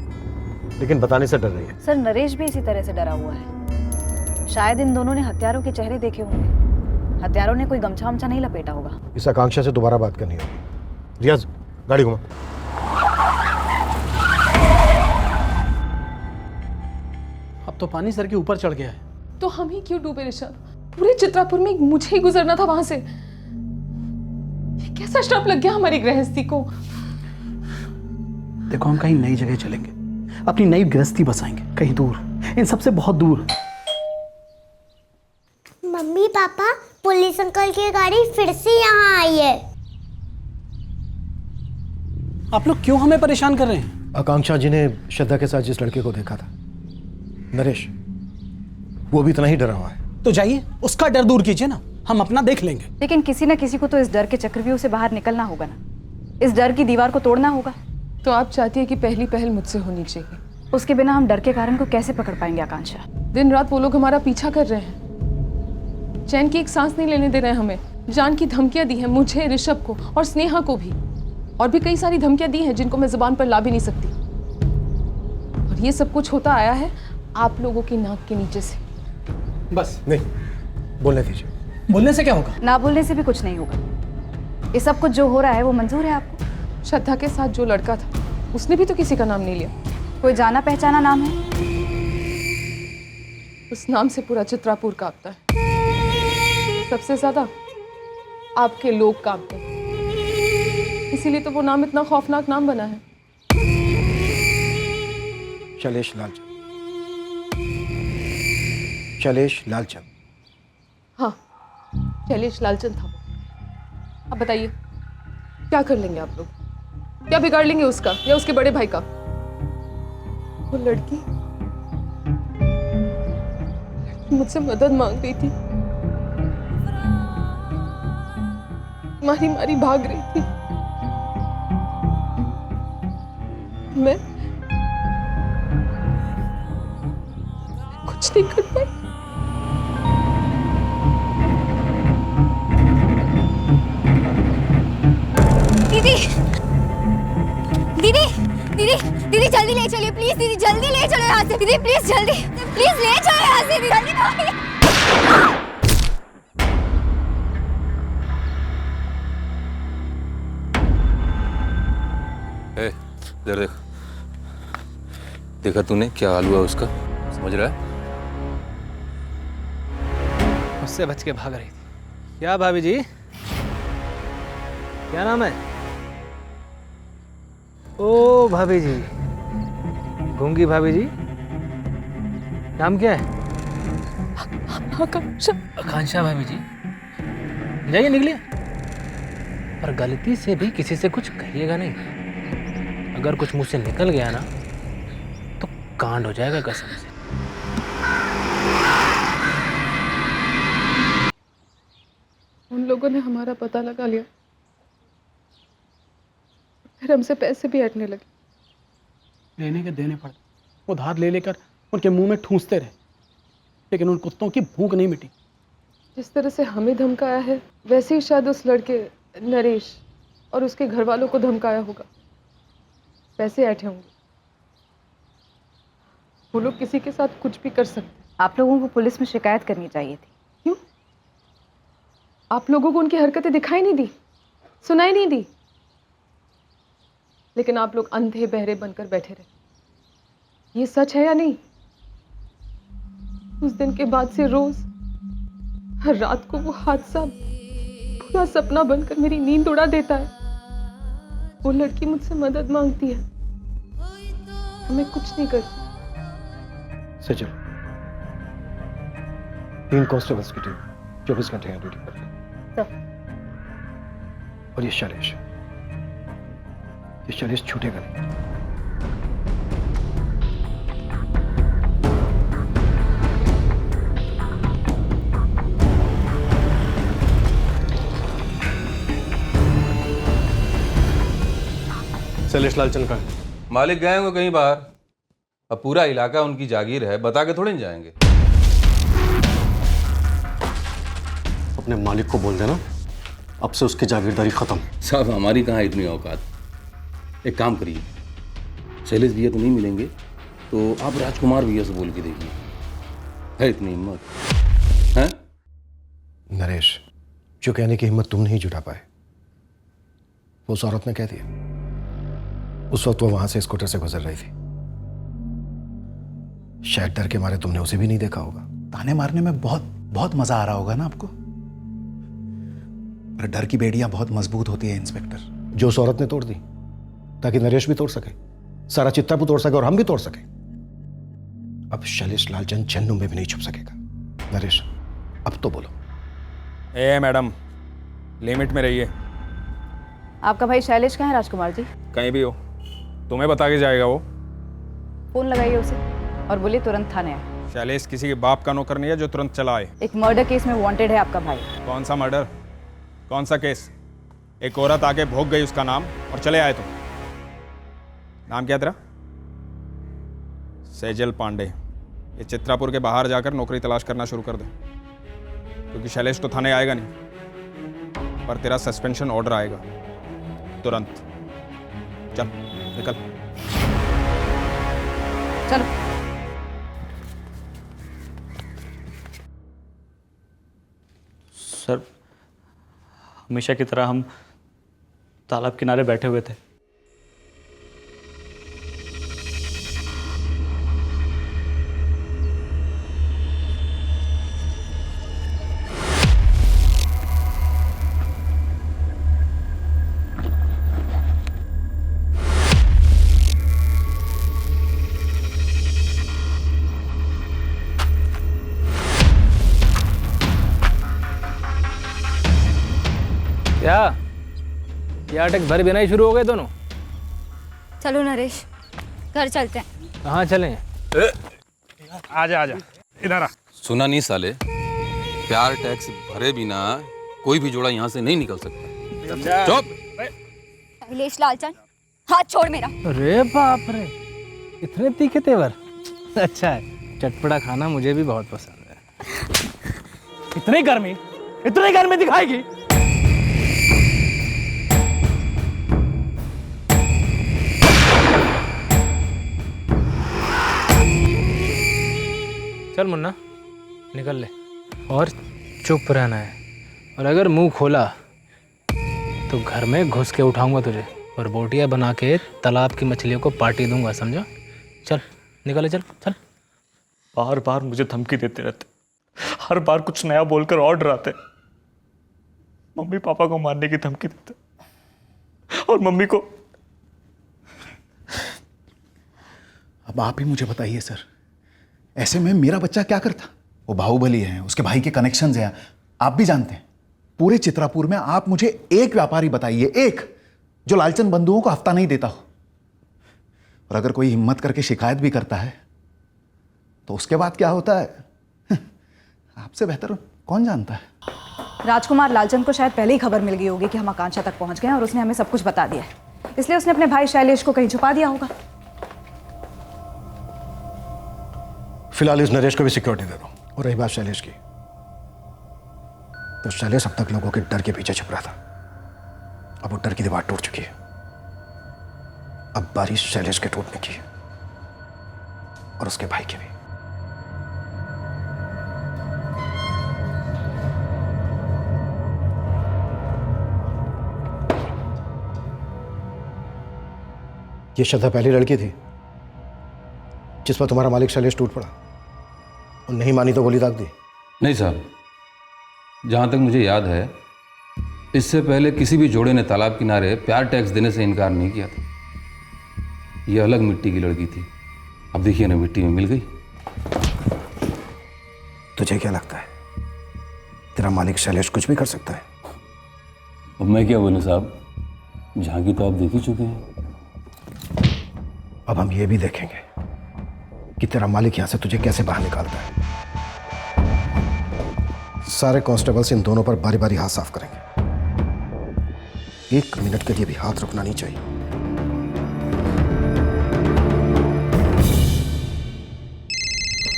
लेकिन बताने से डर रही है। सर, नरेश भी इसी तरह से डरा हुआ है। शायद इन दोनों ने हत्यारों के चेहरे देखे होंगे। हत्यारों ने कोई गमछा वमछा नहीं लपेटा होगा। इस आकांक्षा से दोबारा बात करनी होगी। रियाज, गाड़ी घुमा। अब तो पानी सर के ऊपर चढ़ गया है। तो हम ही क्यों डूबे ऋषभ? पूरे चित्रापुर में मुझे ही गुजरना था वहां से। ये कैसा श्राप लग गया हमारी गृहस्थी को? देखो, हम कहीं नई जगह चलेंगे, अपनी नई गृहस्थी बसाएंगे, कहीं दूर, इन सबसे बहुत दूर। मम्मी पापा, पुलिस अंकल की गाड़ी फिर से यहाँ आई है। आप लोग क्यों हमें परेशान कर रहे हैं? आकांक्षा जी ने श्रद्धा के साथ जिस लड़के को देखा था, नरेश, वो भी इतना ही डरा हुआ है। तो जाइए, उसका डर दूर कीजिए ना, हम अपना देख लेंगे। लेकिन किसी न किसी को तो इस डर के चक्रव्यूह से बाहर निकलना होगा ना, इस डर की दीवार को तोड़ना होगा। तो आप चाहती है कि पहली पहल मुझसे होनी चाहिए? उसके बिना हम डर के कारण को कैसे पकड़ पाएंगे आकांक्षा? दिन रात वो लोग हमारा पीछा कर रहे हैं, चैन की एक सांस नहीं लेने दे रहे हैं हमें। जान की धमकियां दी हैं मुझे, ऋषभ को और स्नेहा को भी, और भी कई सारी धमकियां दी हैं जिनको मैं जुबान पर ला भी नहीं सकती। और ये सब कुछ होता आया है आप लोगों की नाक के नीचे से। बस नहीं, बोलने दीजिए। बोलने से क्या होगा? ना बोलने से भी कुछ नहीं होगा। ये सब कुछ जो हो रहा है वो मंजूर है आपको? श्रद्धा के साथ जो लड़का था उसने भी तो किसी का नाम नहीं लिया। कोई जाना पहचाना नाम है? उस नाम से पूरा चित्रापुर कांपता है, सबसे ज्यादा आपके लोग कांपते हैं। इसीलिए तो वो नाम इतना खौफनाक नाम बना है। शैलेश लालचंद। शैलेश लालचंद। हाँ, शैलेश लालचंद था वो। अब बताइए क्या कर लेंगे आप लोग? क्या बिगाड़ लेंगे उसका या उसके बड़े भाई का? वो लड़की मुझसे मदद मांग रही थी, मारी मारी भाग रही थी। मैं कुछ नहीं कर पाई। दीदी, दीदी, दीदी, दीदी जल्दी ले चलिए प्लीज। दीदी जल्दी ले चलो यहाँ से। दीदी प्लीज जल्दी, प्लीज ले चलो यहाँ से। दीदी जल्दी दीदी। इधर देख, देखा तूने क्या हाल हुआ उसका, समझ रहा है? उससे बच के भाग रही थी। क्या भाभी जी, क्या नाम है? ओ भाभी जी, गूंगी भाभी जी, नाम क्या है? आकांक्षा। आकांक्षा भाभी जी, जाइए निकलिए, पर गलती से भी किसी से कुछ कहिएगा नहीं। अगर कुछ मुंह से निकल गया ना तो कांड हो जाएगा कसम से। उन लोगों ने हमारा पता लगा लिया, फिर हमसे पैसे भी हटने लगे। लेने के देने पड़ते, उधार ले लेकर उनके मुंह में ठूंसते रहे, लेकिन उन कुत्तों की भूख नहीं मिटी। जिस तरह से हमें धमकाया है वैसे ही शायद उस लड़के नरेश और उसके घर वालों को धमकाया होगा। पैसे ऐठे होंगे, वो लोग किसी के साथ कुछ भी कर सकते। आप लोगों को पुलिस में शिकायत करनी चाहिए थी। क्यों? आप लोगों को उनकी हरकतें दिखाई नहीं दी, सुनाई नहीं दी, लेकिन आप लोग अंधे बहरे बनकर बैठे रहे। ये सच है या नहीं? उस दिन के बाद से रोज हर रात को वो हादसा पूरा सपना बनकर मेरी नींद उड़ा देता है। वो लड़की मुझसे मदद मांगती है, मैं कुछ नहीं करती। सचिन, 3 कांस्टेबल्स की टीम 24 घंटे यहाँ ड्यूटी पर है। और ये शैलेश छूटेगा नहीं। शैलेश लालचंद का मालिक गए होंगे कहीं बाहर, अब पूरा इलाका उनकी जागीर है, बता के थोड़े नहीं जाएंगे। अपने मालिक को बोल देना अब से उसकी जागीरदारी खत्म। साहब हमारी कहाँ इतनी औकात। एक काम करिए, शैलेश भैया तो नहीं मिलेंगे तो आप राजकुमार भैया से बोल के देखिए, है इतनी हिम्मत है? नरेश, जो कहने की हिम्मत तुम नहीं जुटा पाए वो उस औरत ने कह दिया। उस वक्त वो वहां से स्कूटर से गुजर रही थी, शायद डर के मारे तुमने उसे भी नहीं देखा होगा। ताने मारने में बहुत बहुत मजा आ रहा होगा ना आपको, पर डर की बेड़ियां बहुत मजबूत होती है इंस्पेक्टर। जो उस औरत ने तोड़ दी ताकि नरेश भी तोड़ सके, सारा चित्तापुर तोड़ सके और हम भी तोड़ सके। अब शैलेश लालचंद चन्नू में भी नहीं छुप सकेगा। नरेश, अब तो बोलो। ए मैडम, लिमिट में रहिए। आपका भाई शैलेश कहाँ है राजकुमार जी? कहीं भी हो, तुम्हें बता के जाएगा वो। फोन लगाइए उसे और बोलिए तुरंत थाने आए। शैलेश किसी के बाप का नौकर नहीं है जो तुरंत चला आए। एक मर्डर केस में वांटेड है आपका भाई। कौन सा मर्डर, कौन सा केस? एक औरत आके भोग गई उसका नाम और चले आए तुम। नाम क्या तेरा? सेजल पांडे। ये चित्रापुर के बाहर जाकर नौकरी तलाश करना शुरू कर दे, क्योंकि शैलेश तो थाने आएगा नहीं, पर तेरा सस्पेंशन ऑर्डर आएगा तुरंत। चल निकल। चलो। सर, हमेशा की तरह हम तालाब किनारे बैठे हुए थे। क्या ये अटैक भर बिना ही शुरू हो गए दोनों? चलो नरेश, घर चलते हैं। कहाँ चलें? आजा आजा इधर आ। सुना नहीं साले, प्यार टैक्स भरे बिना कोई भी जोड़ा यहाँ से नहीं निकल सकता। चुप। शैलेश लालचंद, हाथ छोड़ मेरा। अरे बाप रे, इतने तीखे तेवर। अच्छा है, चटपटा खाना मुझे भी बहुत पसंद है। इतनी गर्मी दिखाएगी? चल मुन्ना, निकल ले और चुप रहना है, और अगर मुंह खोला तो घर में घुस के उठाऊंगा तुझे और बोटियां बना के तालाब की मछलियों को पार्टी दूंगा, समझा? चल। निकले, चल चल। बार बार मुझे धमकी देते रहते, हर बार कुछ नया बोलकर और डराते। मम्मी पापा को मारने की धमकी देते और मम्मी को। अब आप ही मुझे बताइए सर, ऐसे में मेरा बच्चा क्या करता? वो बाहुबली है, उसके भाई के कनेक्शंस हैं, आप भी जानते हैं। पूरे चित्रापुर में आप मुझे एक व्यापारी बताइए, एक, जो लालचंद बंधुओं को हफ्ता नहीं देता हो। और अगर कोई हिम्मत करके शिकायत भी करता है तो उसके बाद क्या होता है आपसे बेहतर कौन जानता है। राजकुमार लालचंद को शायद पहले ही खबर मिल गई होगी कि हम आकांक्षा तक पहुंच गए हैं और उसने हमें सब कुछ बता दिया है, इसलिए उसने अपने भाई शैलेश को कहीं छुपा दिया होगा। फिलहाल इस नरेश को भी सिक्योरिटी दे दो। और रही बात शैलेश की, तो शैलेश अब तक लोगों के डर के पीछे छिप रहा था, अब वो डर की दीवार टूट चुकी है। अब बारी शैलेश के टूटने की है और उसके भाई की भी। ये श्रद्धा पहली लड़की थी जिस पर तुम्हारा मालिक शैलेश टूट पड़ा और नहीं मानी तो गोली दाग दी? नहीं साहब, जहाँ तक मुझे याद है इससे पहले किसी भी जोड़े ने तालाब किनारे प्यार टैक्स देने से इनकार नहीं किया था। यह अलग मिट्टी की लड़की थी, अब देखिए ना मिट्टी में मिल गई। तुझे क्या लगता है तेरा मालिक शैलेश कुछ भी कर सकता है? अब मैं क्या बोलूं साहब, झांकी तो आप देख ही चुके हैं। अब हम ये भी देखेंगे कि तेरा मालिक यहां से तुझे कैसे बाहर निकालता है। सारे कांस्टेबल्स इन दोनों पर बारी बारी हाथ साफ करेंगे, 1 मिनट के लिए भी हाथ रुकना नहीं चाहिए।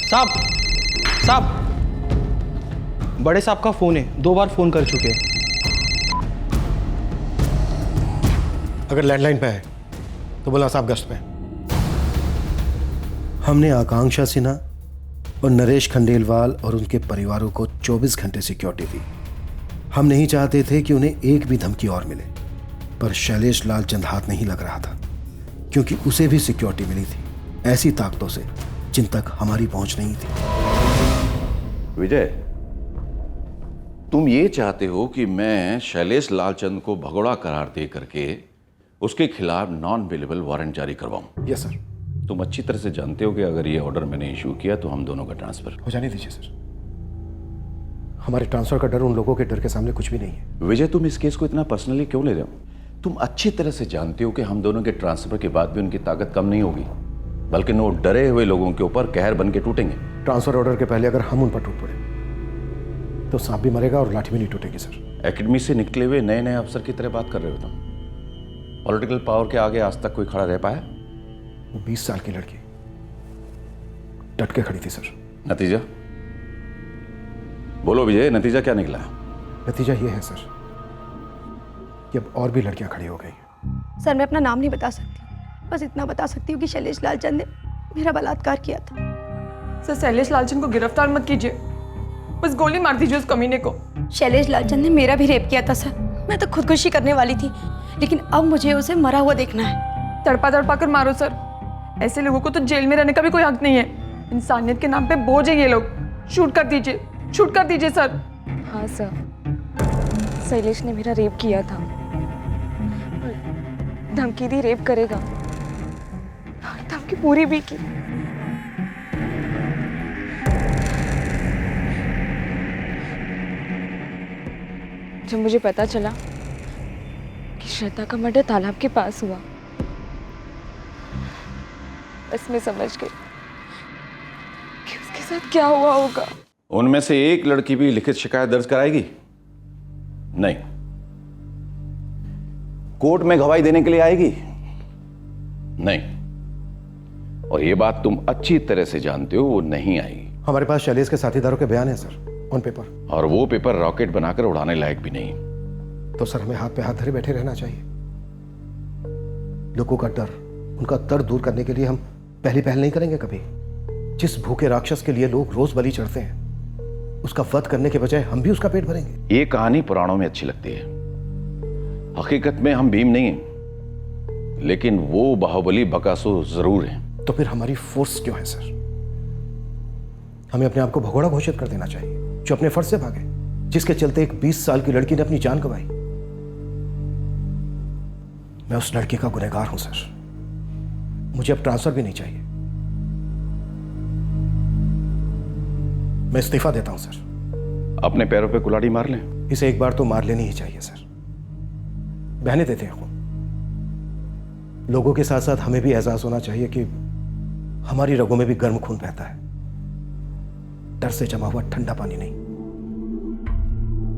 साहब, बड़े साहब का फोन है, 2 बार फोन कर चुके हैं। अगर लैंडलाइन पे है तो बोला साहब गश्त पे। हमने आकांक्षा सिन्हा और नरेश खंडेलवाल और उनके परिवारों को 24 घंटे सिक्योरिटी दी। हम नहीं चाहते थे कि उन्हें एक भी धमकी और मिले, पर शैलेश लालचंद हाथ नहीं लग रहा था क्योंकि उसे भी सिक्योरिटी मिली थी ऐसी ताकतों से जिन तक हमारी पहुंच नहीं थी। विजय, तुम ये चाहते हो कि मैं शैलेश लालचंद को भगोड़ा करार दे करके उसके खिलाफ नॉन अवेलेबल वारंट जारी करवाऊं? Yes sir. तुम अच्छी तरह से जानते हो कि अगर ये ऑर्डर मैंने इशू किया तो हम दोनों का ट्रांसफर हो जाने दीजिए सर। हमारे ट्रांसफर का डर उन लोगों के डर के सामने कुछ भी नहीं है। विजय, तुम इस केस को इतना पर्सनली क्यों ले रहे हो? तुम अच्छी तरह से जानते हो कि हम दोनों के ट्रांसफर के बाद भी उनकी ताकत कम नहीं होगी, बल्कि वो डरे हुए लोगों के ऊपर कहर बन के टूटेंगे। ट्रांसफर ऑर्डर के पहले अगर हम उन पर टूट पड़े तो सांप भी मरेगा और लाठी भी नहीं टूटेगी सर। एकेडमी से निकले हुए नए नए अफसर की तरह बात कर रहे हो तुम। पॉलिटिकल पावर के आगे आज तक कोई खड़ा रह पाया? वो 20 साल की लड़की डट के खड़ी थी सर। नतीजा बोलो विजय, नतीजा क्या निकला? नतीजा ये है सर कि अब और भी लड़कियां खड़ी हो गई हैं। सर, मैं अपना नाम नहीं बता सकती, बस इतना बता सकती हूँ कि शैलेश लालचंद ने मेरा बलात्कार किया था। सर, शैलेश लालचंद को गिरफ्तार मत कीजिए, बस गोली मार दीजिए उस कमीने को। शैलेश लालचंद ने मेरा भी रेप किया था सर। मैं तो खुदकुशी करने वाली थी, लेकिन अब मुझे उसे मरा हुआ देखना है। तड़पा तड़पा कर मारो सर, ऐसे लोगों को तो जेल में रहने का भी कोई हक नहीं है। इंसानियत के नाम पे बोझ है ये लोग। शूट कर दीजिए, शूट कर दीजिए सर। हाँ सर, शैलेश ने मेरा रेप किया था, धमकी दी रेप करेगा, धमकी पूरी भी की। जब मुझे पता चला कि श्रद्धा का मर्डर तालाब के पास हुआ, बस मैं समझ गई कि उसके साथ क्या हुआ होगा। उनमें से एक लड़की भी लिखित शिकायत दर्ज कराएगी? नहीं। कोर्ट में गवाही देने के लिए आएगी? नहीं। और ये बात तुम अच्छी तरह से जानते हो, वो नहीं आएगी। हमारे पास शैलेश के साथीदारों के बयान है सर, ऑन पेपर। और वो पेपर रॉकेट बनाकर उड़ाने लायक भी नहीं। तो सर हमें हाथ पे हाथ धरे बैठे रहना चाहिए। लोगों का डर, उनका दर्द दूर करने के लिए हम पहली पहल नहीं करेंगे कभी। जिस भूखे राक्षस के लिए लोग रोज बलि चढ़ते हैं, उसका वध करने के बजाय हम भी उसका पेट भरेंगे। ये कहानी पुराणों में अच्छी लगती है, हकीकत में हम भीम नहीं हैं, लेकिन वो बाहुबली बकासुर जरूर हैं। तो फिर हमारी फोर्स क्यों है सर? हमें अपने आप को भगोड़ा घोषित कर देना चाहिए जो अपने फर्ज से भागे, जिसके चलते एक 20 साल की लड़की ने अपनी जान गंवाई। मैं उस लड़की का गुनहगार हूं सर। मुझे अब ट्रांसफर भी नहीं चाहिए। मैं इस्तीफा देता हूं सर। अपने पैरों पे कुल्हाड़ी मार लें। इसे एक बार तो मार लेनी ही चाहिए सर। बहने देते हैं खून। लोगों के साथ साथ हमें भी एहसास होना चाहिए कि हमारी रगों में भी गर्म खून बहता है, डर से जमा हुआ ठंडा पानी नहीं।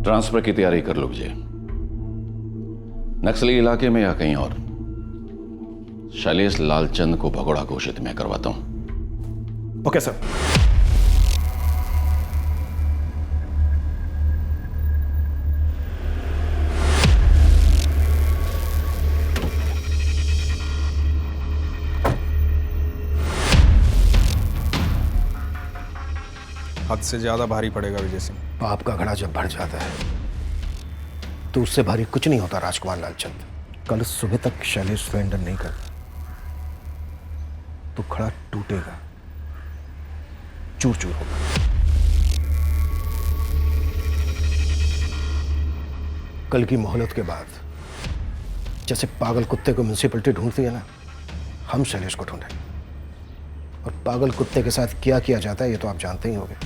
ट्रांसफर की तैयारी कर लीजिए। नक्सली इलाके में या कहीं और शैलेश लालचंद को भगोड़ा घोषित मैं करवाता हूं। Okay sir. हद से ज्यादा भारी पड़ेगा विजय सिंह। पाप का घड़ा जब भर जाता है तो उससे भारी कुछ नहीं होता राजकुमार लालचंद। कल सुबह तक शैलेश सरेंडर नहीं करता तो घड़ा टूटेगा, चूर चूर होगा। कल की मोहलत के बाद जैसे पागल कुत्ते को म्युनिसिपैलिटी ढूंढती है ना, हम शैलेश को ढूंढे। और पागल कुत्ते के साथ क्या किया जाता है ये तो आप जानते ही होंगे।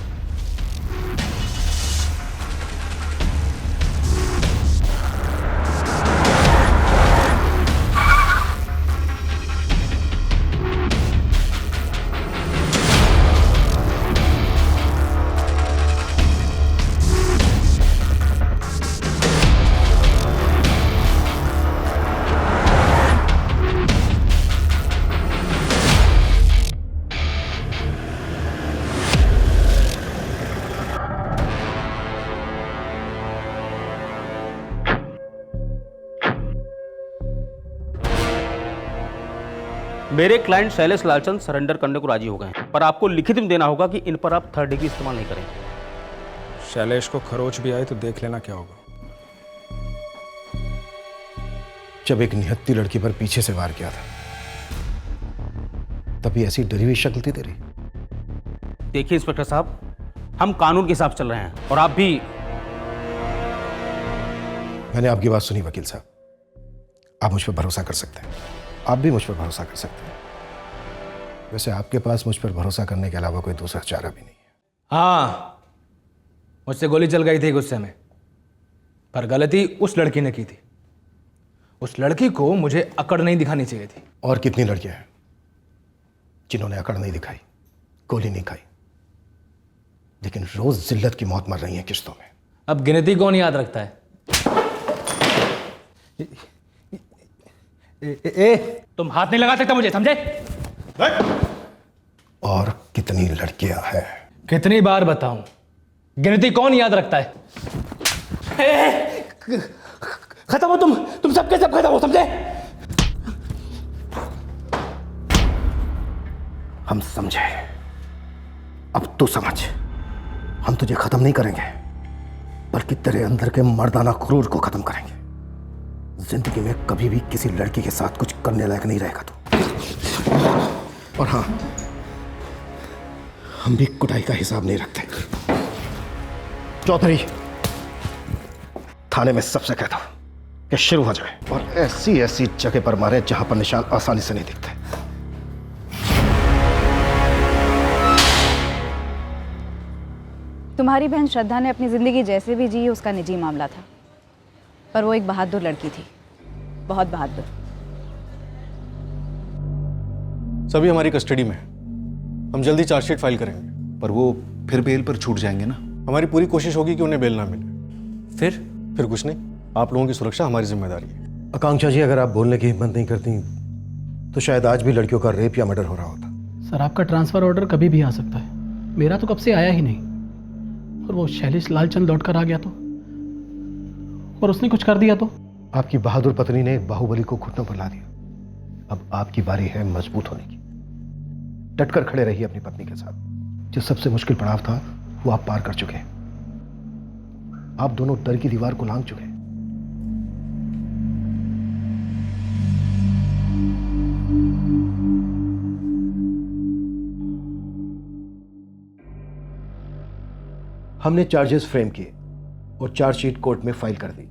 मेरे क्लाइंट शैलेश लालचंद सरेंडर करने को राजी हो गए हैं, पर आपको लिखित में देना होगा कि इन पर आप थर्ड डिग्री इस्तेमाल नहीं करेंगे। शैलेश को खरोच भी आए तो देख लेना क्या होगा। जब एक निहत्ती लड़की पर पीछे से वार किया था तभी ऐसी डरी हुई शक्ल थी तेरी। देखिए इंस्पेक्टर साहब, हम कानून के हिसाब से चल रहे हैं और आप भी। मैंने आपकी बात सुनी वकील साहब, आप मुझ पर भरोसा कर सकते हैं। आप भी मुझ पर भरोसा कर सकते हैं। वैसे आपके पास मुझ पर भरोसा करने के अलावा कोई दूसरा चारा भी नहीं है। हाँ, मुझसे गोली चल गई थी गुस्से में, पर गलती उस लड़की ने की थी। उस लड़की को मुझे अकड़ नहीं दिखानी चाहिए थी। और कितनी लड़कियां हैं जिन्होंने अकड़ नहीं दिखाई, गोली नहीं खाई, लेकिन रोज जिल्लत की मौत मर रही है किश्तों में। अब गिनती कौन याद रखता है? तुम हाथ नहीं लगा सकता मुझे, समझे? और कितनी लड़कियां हैं? कितनी बार बताऊं, गिनती कौन याद रखता है? खत्म हो तुम सबके सब खत्म हो, समझे? हम समझे, अब तू समझ। हम तुझे खत्म नहीं करेंगे बल्कि तेरे अंदर के मर्दाना क्रूर को खत्म करेंगे। जिंदगी में कभी भी किसी लड़की के साथ कुछ करने लायक नहीं रहेगा तू। और हाँ, हम भी कुटाई का हिसाब नहीं रखते। चौधरी, थाने में सबसे कहता हूं कि शुरू हो जाए और ऐसी ऐसी जगह पर मारे जहां पर निशान आसानी से नहीं दिखते। तुम्हारी बहन श्रद्धा ने अपनी जिंदगी जैसे भी जी उसका निजी मामला था, पर वो एक बहादुर लड़की थी, बहुत बहादुर। सभी हमारी कस्टडी में है। हम जल्दी चार्जशीट फाइल करेंगे। पर वो फिर बेल पर छूट जाएंगे ना? हमारी पूरी कोशिश होगी कि उन्हें बेल ना मिले। फिर कुछ नहीं, आप लोगों की सुरक्षा हमारी जिम्मेदारी है। आकांक्षा जी, अगर आप बोलने की हिम्मत नहीं करती तो शायद आज भी लड़कियों का रेप या मर्डर हो रहा होता। सर, आपका ट्रांसफर ऑर्डर कभी भी आ सकता है। मेरा तो कब से आया ही नहीं, और वो शैलेश लालचंद लौट कर आ गया तो, और उसने कुछ कर दिया तो। आपकी बहादुर पत्नी ने बाहुबली को घुटनों पर ला दिया। अब आपकी बारी है मजबूत होने की। डटकर खड़े रहिए अपनी पत्नी के साथ। जो सबसे मुश्किल पड़ाव था वो आप पार कर चुके हैं। आप दोनों डर की दीवार को लांघ चुके हैं। हमने चार्जेस फ्रेम किए और चार्जशीट कोर्ट में फाइल कर दी।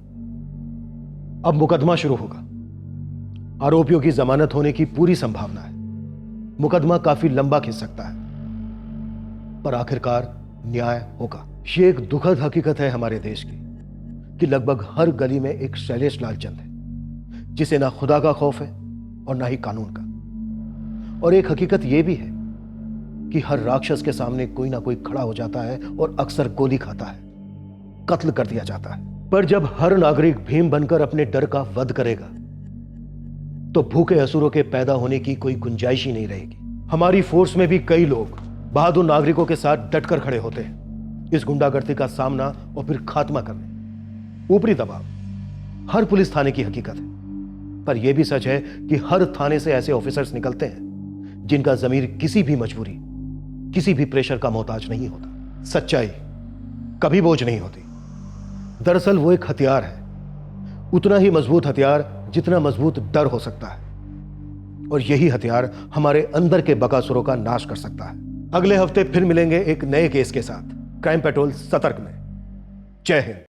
अब मुकदमा शुरू होगा। आरोपियों की जमानत होने की पूरी संभावना है। मुकदमा काफी लंबा खिंच सकता है, पर आखिरकार न्याय होगा। ये एक दुखद हकीकत है हमारे देश की कि लगभग हर गली में एक शैलेश लालचंद है जिसे ना खुदा का खौफ है और ना ही कानून का। और एक हकीकत यह भी है कि हर राक्षस के सामने कोई ना कोई खड़ा हो जाता है और अक्सर गोली खाता है, कत्ल कर दिया जाता है। पर जब हर नागरिक भीम बनकर अपने डर का वध करेगा तो भूखे असुरों के पैदा होने की कोई गुंजाइश ही नहीं रहेगी। हमारी फोर्स में भी कई लोग बहादुर नागरिकों के साथ डटकर खड़े होते हैं इस गुंडागर्दी का सामना और फिर खात्मा करने। ऊपरी दबाव हर पुलिस थाने की हकीकत है, पर यह भी सच है कि हर थाने से ऐसे ऑफिसर्स निकलते हैं जिनका जमीर किसी भी मजबूरी, किसी भी प्रेशर का मोहताज नहीं होता। सच्चाई कभी बोझ नहीं होती। दरअसल वो एक हथियार है, उतना ही मजबूत हथियार जितना मजबूत डर हो सकता है, और यही हथियार हमारे अंदर के बकासुरों का नाश कर सकता है। अगले हफ्ते फिर मिलेंगे एक नए केस के साथ क्राइम पेट्रोल सतर्क में। जय हिंद।